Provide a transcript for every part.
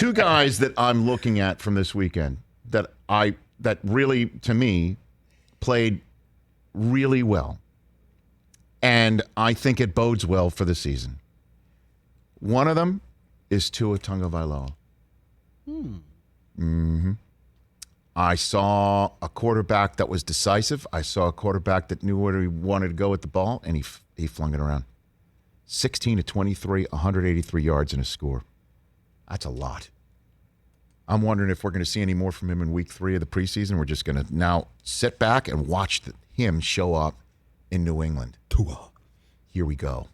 two guys that I'm looking at from this weekend that really, to me, played really well. And I think it bodes well for the season. One of them is Tua Tagovailoa. I saw a quarterback that was decisive. I saw a quarterback that knew where he wanted to go with the ball, and he flung it around. 16 to 23, 183 yards and a score. That's a lot. I'm wondering if we're going to see any more from him in week 3 of the preseason. We're just going to now sit back and watch him show up in New England. Tua. Here we go.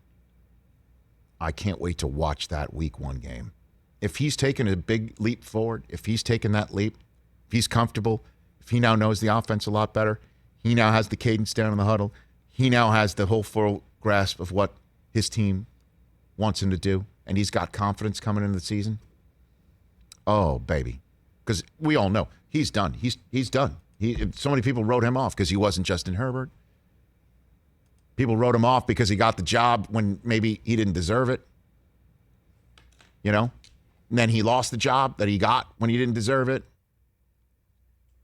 I can't wait to watch that week 1 game. If he's taken a big leap forward, if he's taken that leap, if he's comfortable, if he now knows the offense a lot better, he now has the cadence down in the huddle, he now has the whole full grasp of what his team wants him to do, and he's got confidence coming into the season. Oh, baby. Because we all know he's done. He's done. So many people wrote him off because he wasn't Justin Herbert. People wrote him off because he got the job when maybe he didn't deserve it. You know? And then he lost the job that he got when he didn't deserve it.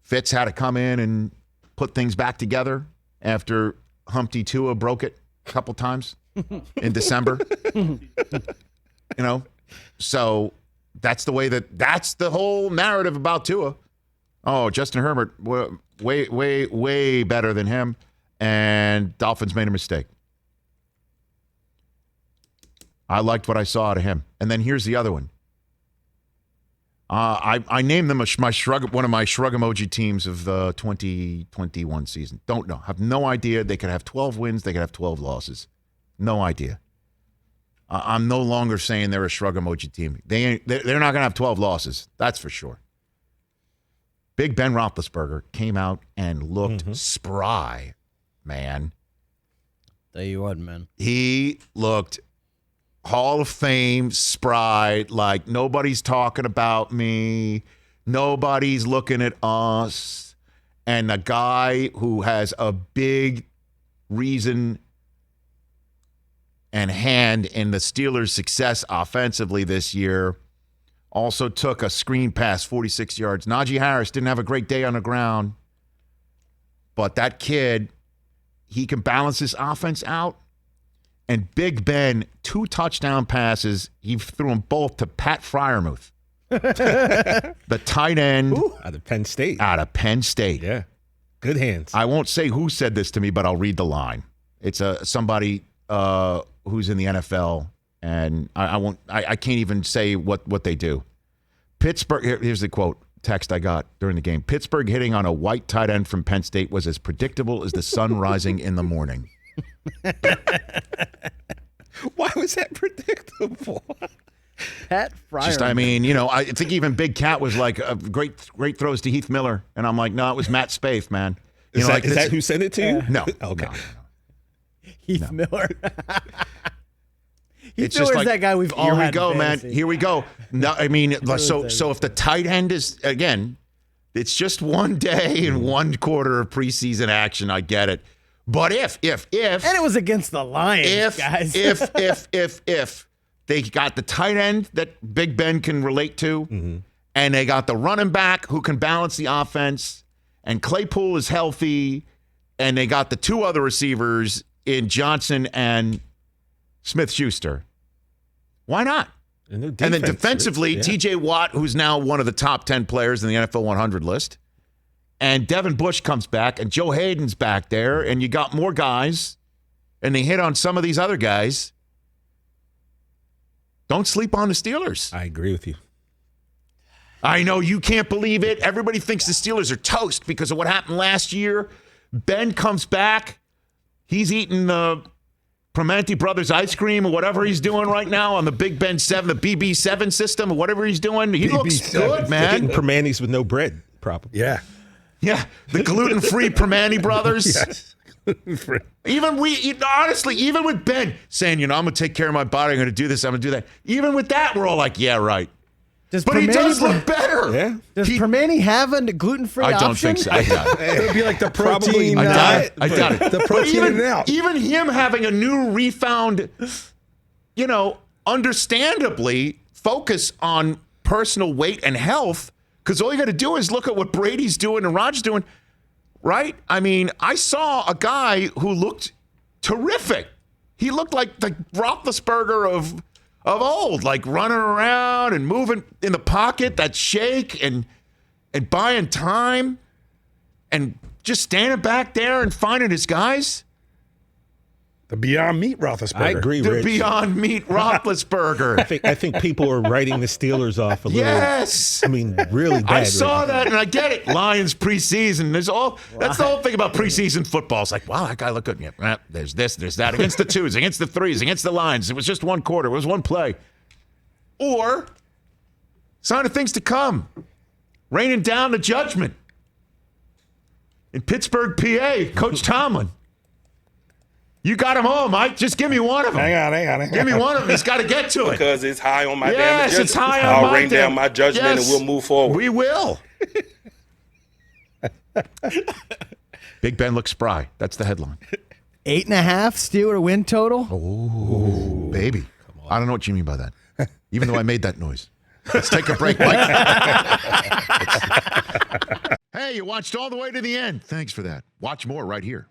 Fitz had to come in and put things back together after Humpty Tua broke it a couple times in December. So that's the whole narrative about Tua. Oh, Justin Herbert, way, way, way better than him, and Dolphins made a mistake. I liked what I saw out of him. And then here's the other one. I named them one of my shrug emoji teams of the 2021 season. Don't know. Have no idea. They could have 12 wins. They could have 12 losses. No idea. I'm no longer saying they're a shrug emoji team. They're not going to have 12 losses. That's for sure. Big Ben Roethlisberger came out and looked spry, man. Tell you what, man. He looked Hall of Fame spry, like nobody's talking about me. Nobody's looking at us. And a guy who has a big reason and hand in the Steelers' success offensively this year also took a screen pass 46 yards. Najee Harris didn't have a great day on the ground, but that kid, he can balance his offense out. And Big Ben, 2 touchdown passes. He threw them both to Pat Freiermuth, the tight end. Out of Penn State. Yeah. Good hands. I won't say who said this to me, but I'll read the line. It's somebody who's in the NFL, and I can't even say what they do. Pittsburgh, here's the quote, text I got during the game. Pittsburgh hitting on a white tight end from Penn State was as predictable as the sun rising in the morning. Why was that predictable? Pat Fryer. I think even Big Cat was like great throws to Heath Miller, and I'm like, no, it was Matt Spaeth, man. Is that who sent it to you? No. Okay. No. Heath Miller. It's Miller's just like, that guy we've all had. Here we go, man. Fantasy. Here we go. No, I mean, so if the tight end is, again, it's just one day and 1 quarter of preseason action, I get it. But if and it was against the Lions, guys. if they got the tight end that Big Ben can relate to, and they got the running back who can balance the offense, and Claypool is healthy, and they got the 2 other receivers in Johnson and Smith-Schuster, why not? And then defensively, TJ Watt, who's now one of the top 10 players in the NFL 100 list. And Devin Bush comes back, and Joe Hayden's back there, and you got more guys, and they hit on some of these other guys. Don't sleep on the Steelers. I agree with you. I know you can't believe it. Everybody thinks the Steelers are toast because of what happened last year. Ben comes back. He's eating the Primanti Brothers ice cream or whatever he's doing right now on the Big Ben 7, the BB7 system or whatever he's doing. He looks good, man. Primanti's with no bread, probably. Yeah, the gluten-free Primanti Brothers. Yes. Even with Ben saying, I'm going to take care of my body, I'm going to do this, I'm going to do that. Even with that, we're all like, yeah, right. But he does look better. Yeah. Does Primanti have a gluten-free option? I don't think so. I doubt it. It would be like the protein. I doubt it. The protein out. Even him having a new refound, understandably focus on personal weight and health, because all you got to do is look at what Brady's doing and Rodgers doing, right? I mean, I saw a guy who looked terrific. He looked like the Roethlisberger of old, like running around and moving in the pocket, that shake and buying time and just standing back there and finding his guys. The Beyond Meat Roethlisberger. I agree, The Rich. Beyond Meat Roethlisberger. I think people are writing the Steelers off a little. Yes. I mean, really bad. I saw right that, and I get it. Lions preseason. That's the whole thing about preseason football. It's like, wow, that guy looked good. Yeah, there's this, there's that. Against the twos, against the threes, against the Lions. It was just one quarter. It was one play. Or sign of things to come. Raining down the judgment. In Pittsburgh, PA, Coach Tomlin. You got him all, Mike. Just give me one of them. Hang on. Give me one of them. He's got to get to it. Because it's high on my damn Yes, judgment. it's high on I'll my rain down my judgment Yes, and we'll move forward. We will. Big Ben looks spry. That's the headline. 8.5 Steeler win total. Oh, baby. I don't know what you mean by that. Even though I made that noise. Let's take a break, Mike. Hey, you watched all the way to the end. Thanks for that. Watch more right here.